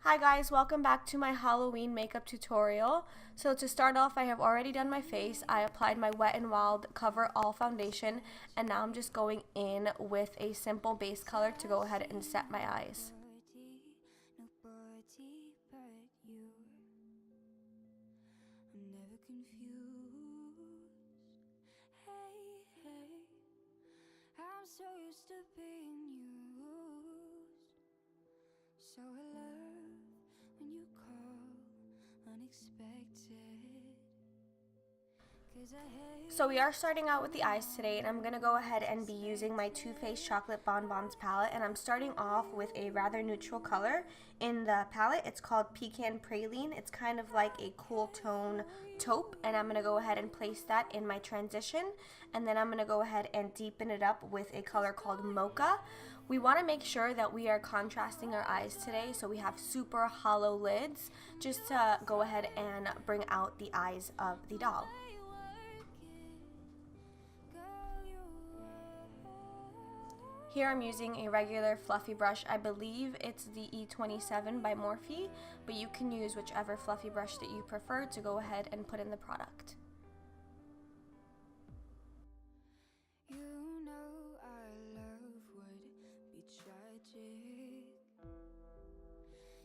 Hi guys, welcome back to my Halloween makeup tutorial. So to start off, I have already done my face. I applied my Wet n Wild Cover All foundation, and now I'm just going in with a simple base color to go ahead and set my eyes. So used to being used, so I love when you call unexpected. So we are starting out with the eyes today, and I'm going to go ahead and be using my Too Faced Chocolate Bonbons palette, and I'm starting off with a rather neutral color in the palette. It's called Pecan Praline. It's kind of like a cool tone taupe, and I'm going to go ahead and place that in my transition, and then I'm going to go ahead and deepen it up with a color called Mocha. We want to make sure that we are contrasting our eyes today, so we have super hollow lids just to go ahead and bring out the eyes of the doll. Here I'm using a regular fluffy brush. I believe it's the E27 by Morphe, but you can use whichever fluffy brush that you prefer to go ahead and put in the product. You know our love would be tragic,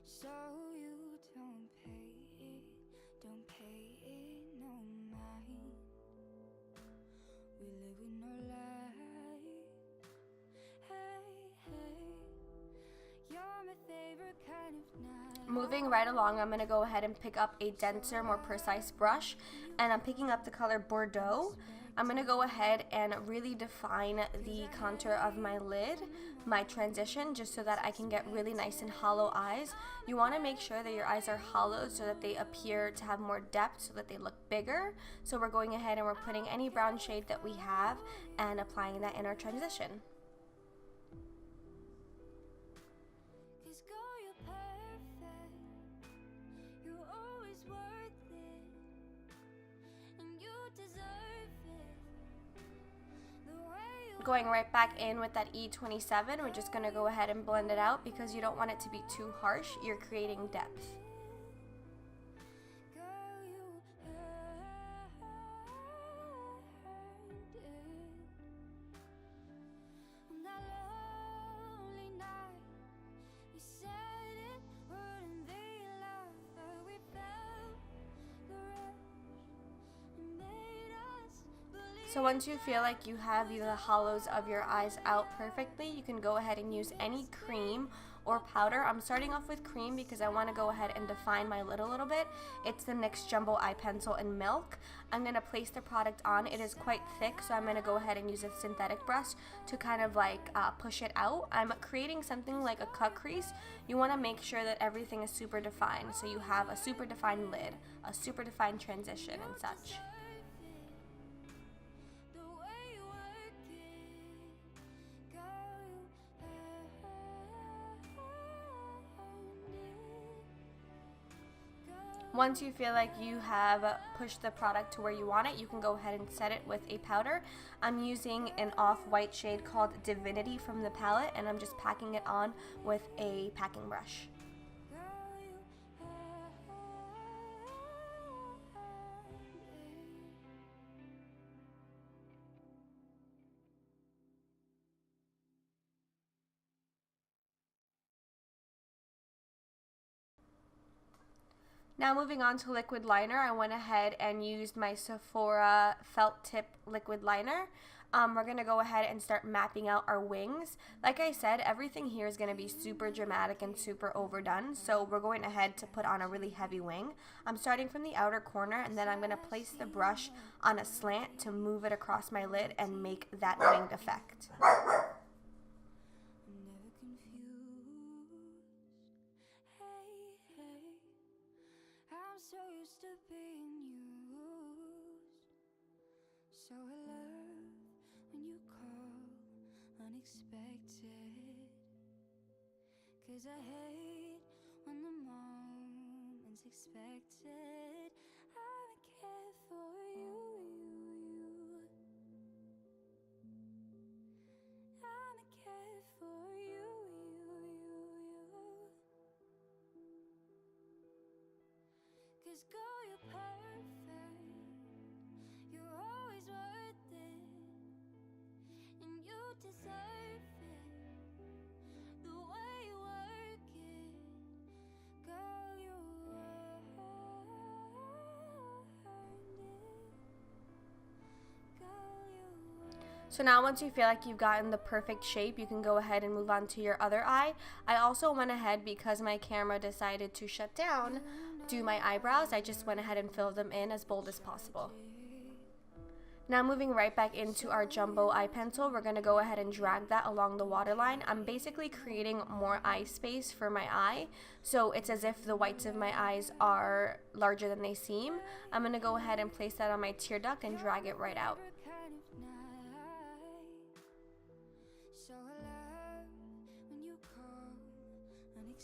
so you don't pay it no mind. We live with no lie. You're my favorite kind of night. Moving right along, I'm going to go ahead and pick up a denser, more precise brush, and I'm picking up the color Bordeaux. I'm going to go ahead and really define the contour of my lid, my transition, just so that I can get really nice and hollow eyes. You want to make sure that your eyes are hollowed so that they appear to have more depth, so that they look bigger. So we're going ahead and we're putting any brown shade that we have and applying that in our transition. Going right back in with that E27, we're just going to go ahead and blend it out because you don't want it to be too harsh. You're creating depth. So once you feel like you have the hollows of your eyes out perfectly, you can go ahead and use any cream or powder. I'm starting off with cream because I want to go ahead and define my lid a little bit. It's the NYX Jumbo Eye Pencil in Milk. I'm going to place the product on. It is quite thick, so I'm going to go ahead and use a synthetic brush to kind of like push it out. I'm creating something like a cut crease. You want to make sure that everything is super defined, so you have a super defined lid, a super defined transition and such. Once you feel like you have pushed the product to where you want it, you can go ahead and set it with a powder. I'm using an off-white shade called Divinity from the palette, and I'm just packing it on with a packing brush. Now moving on to liquid liner, I went ahead and used my Sephora felt tip liquid liner. We're going to go ahead and start mapping out our wings. Like I said, everything here is going to be super dramatic and super overdone, so we're going ahead to put on a really heavy wing. I'm starting from the outer corner, and then I'm going to place the brush on a slant to move it across my lid and make that winged effect. So used to being used, so I love when you call unexpected, 'cause I hate when the moment's expected. I care for you, I care for you. 'Cause girl, you're perfect. You're always worth it, and you deserve it. The way you work it, girl, you earned it. Girl, you So now once you feel like you've gotten the perfect shape, you can go ahead and move on to your other eye. I also went ahead, because my camera decided to shut down, do my eyebrows. I just went ahead and filled them in as bold as possible. Now moving right back into our jumbo eye pencil, we're going to go ahead and drag that along the waterline. I'm basically creating more eye space for my eye, so it's as if the whites of my eyes are larger than they seem. I'm going to go ahead and place that on my tear duct and drag it right out. kind of night. So alert when you call.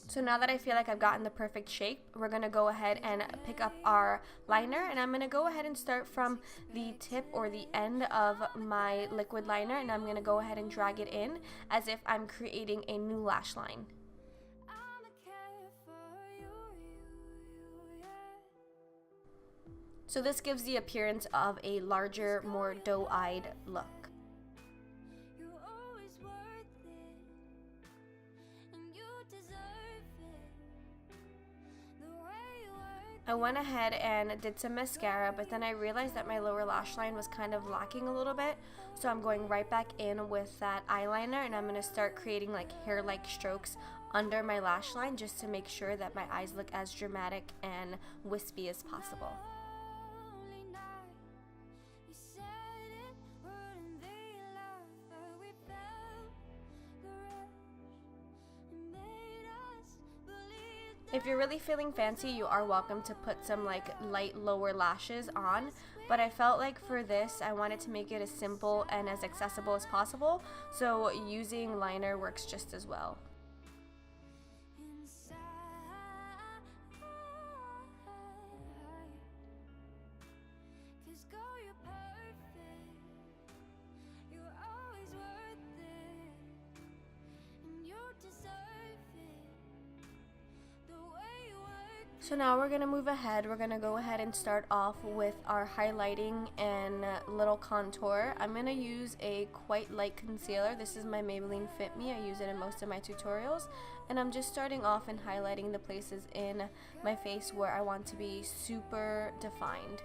So now that I feel like I've gotten the perfect shape, we're going to go ahead and pick up our liner, and I'm going to go ahead and start from the tip or the end of my liquid liner, and I'm going to go ahead and drag it in as if I'm creating a new lash line. I'ma care for you, yeah. So this gives the appearance of a larger, more doe-eyed look. You're always worth it, and you deserve it. The way you work. I went ahead and did some mascara, but then I realized that my lower lash line was kind of lacking a little bit. So I'm going right back in with that eyeliner, and I'm going to start creating like hair-like strokes under my lash line just to make sure that my eyes look as dramatic and wispy as possible. Lonely night. You said it wouldn't be love, but we felt the rush and made us believe. If you're really feeling fancy, you are welcome to put some like light lower lashes on, but I felt like for this I wanted to make it as simple and as accessible as possible, so using liner works just as well. Inside, 'cause girl, you're perfect. You're always worth it, and you deserve it. The way you work. So now we're going to move ahead. We're going to go ahead and start off with our highlighting and little contour. I'm going to use a quite light concealer. This is my Maybelline Fit Me. I use it in most of my tutorials. And I'm just starting off and highlighting the places in my face where I want to be super defined.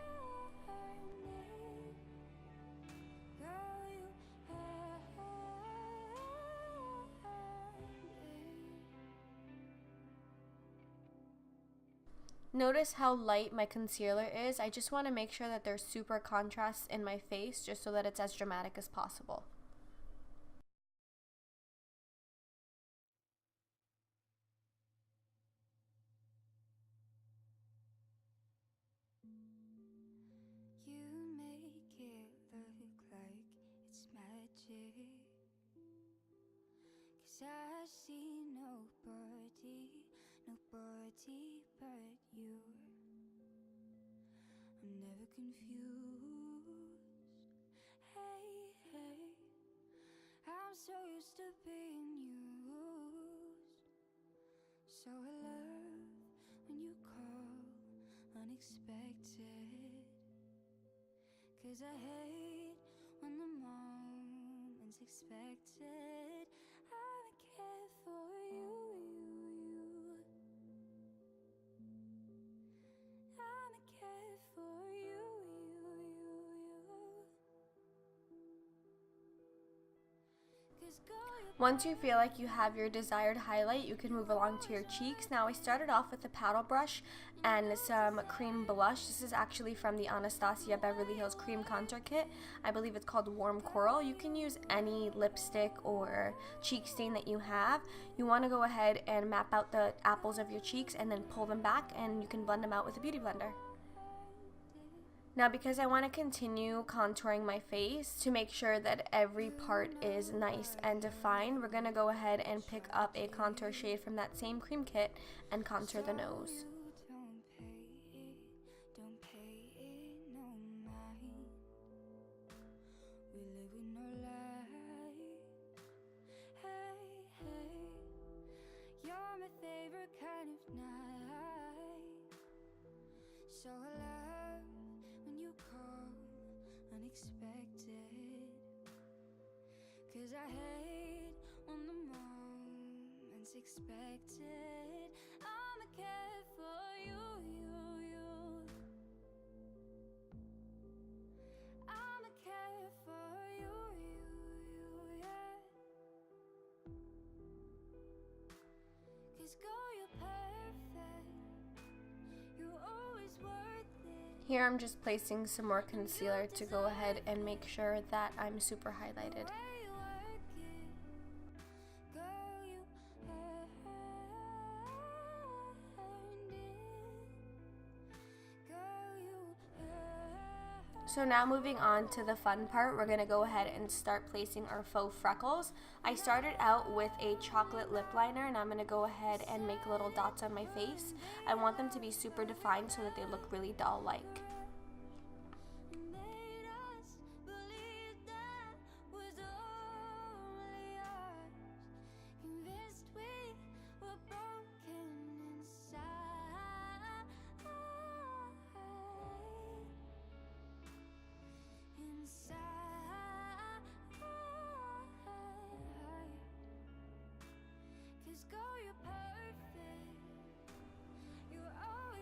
Girl, you earned it. Notice how light my concealer is. I just want to make sure that there's super contrast in my face just so that it's as dramatic as possible. You make it look like it's magic, 'cause I see nobody but you. I'm never confused. Hey, hey, I'm so used to being used. So alert when you call unexpected, 'cause I hate when the moment's expected. I'ma care for you. I'ma care for you. 'Cause girl, you're Once you feel like you have your desired highlight, you can move along to your cheeks. Now I started off with a paddle brush and some cream blush. This is actually from the Anastasia Beverly Hills Cream Contour Kit. I believe it's called Warm Coral. You can use any lipstick or cheek stain that you have. You want to go ahead and map out the apples of your cheeks and then pull them back, and you can blend them out with a beauty blender. Now because I want to continue contouring my face to make sure that every part is nice and defined, we're going to go ahead and pick up a contour shade from that same cream kit and contour the nose. Don't pay it no mind. We live with no lie. Hey, hey, you're my favorite kind of night. So I love when you call unexpected, 'cause I hate when the moment's expected. I'ma care for you, I'ma care for you, yeah. 'Cause girl, you're perfect. You're always worth it. Here I'm just placing some more concealer to go ahead and make sure that I'm super highlighted. So now moving on to the fun part, we're going to go ahead and start placing our faux freckles. I started out with a chocolate lip liner and I'm going to go ahead and make little dots on my face. I want them to be super defined so that they look really doll-like.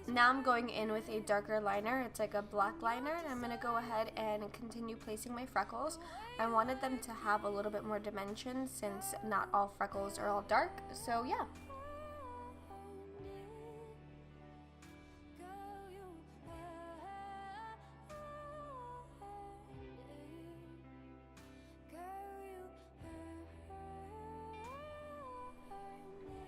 Now I'm going in with a darker liner. It's like a black liner, and I'm going to go ahead and continue placing my freckles. I wanted them to have a little bit more dimension since not all freckles are all dark, so yeah.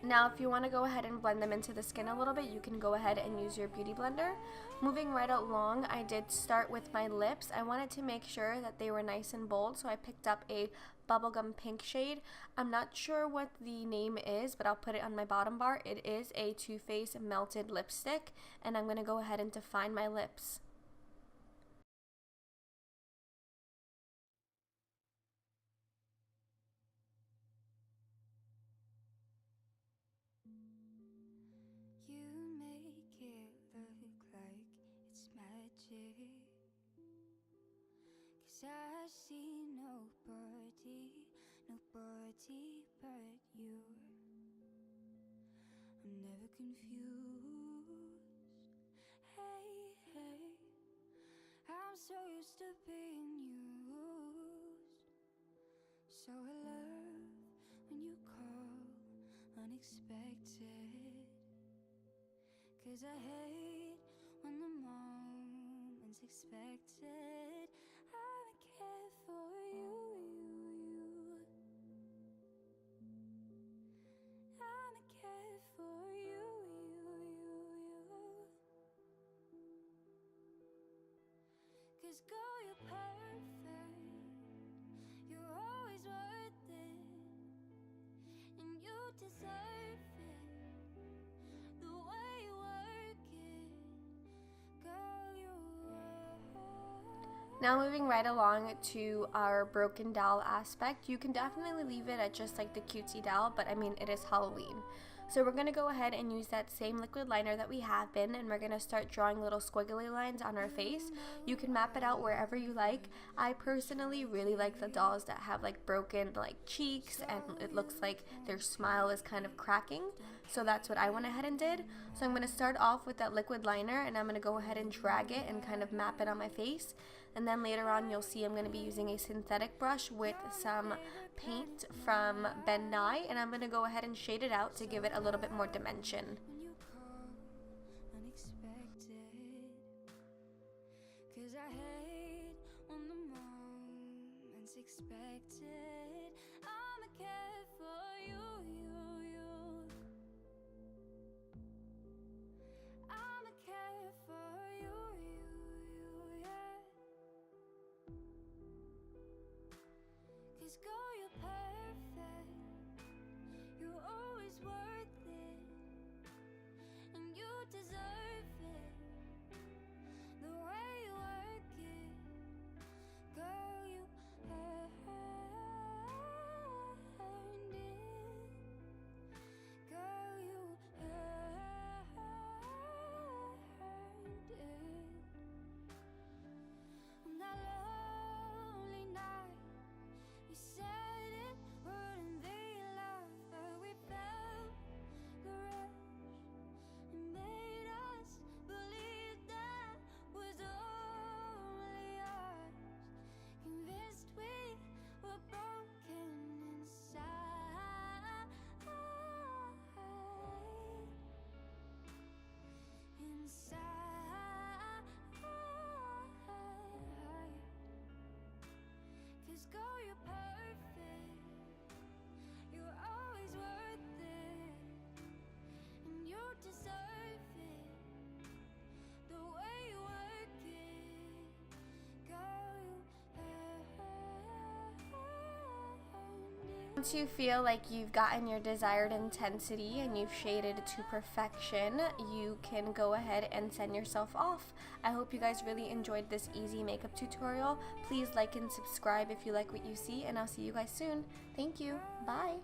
Now if you want to go ahead and blend them into the skin a little bit, you can go ahead and use your beauty blender. Moving right along, I did start with my lips. I wanted to make sure that they were nice and bold, so I picked up a bubblegum pink shade. I'm not sure what the name is, but I'll put it on my bottom bar. It is a Too Faced melted lipstick, and I'm going to go ahead and define my lips. You make it look like it's magic, 'cause I see nobody but you. I'm never confused. Hey, I'm so used to being used. So I love when you call unexpected, 'cause I hate when the moment's expected. I'ma care for you, I'ma care for you, 'cause girl, you're perfect. You're always worth it, and you deserve it. The way you work it, girl, you are. Now moving right along to our broken doll aspect, you can definitely leave it at just like the cutesy doll, but I mean it is Halloween. So we're going to go ahead and use that same liquid liner that we have been, and we're going to start drawing little squiggly lines on our face. You can map it out wherever you like. I personally really like the dolls that have like broken like cheeks and it looks like their smile is kind of cracking. So that's what I went ahead and did. So I'm going to start off with that liquid liner and I'm going to go ahead and drag it and kind of map it on my face. And then later on you'll see I'm going to be using a synthetic brush with some paint from Ben Nye, and I'm going to go ahead and shade it out to give it a little bit more dimension. When you call unexpected, 'cause I hate when the moment's expected. I'ma care for you, I'ma care for you, yeah. 'Cause girl, you're perfect. You're always worth it, and you deserve it. The way you work it, girl, you are. Girl, you're perfect. You're always worth it, and you deserve it. The way you work it, girl, you earned it. Once you feel like you've gotten your desired intensity and you've shaded to perfection, you can go ahead and send yourself off. I hope you guys really enjoyed this easy makeup tutorial. Please like and subscribe if you like what you see, and I'll see you guys soon. Thank you. Bye.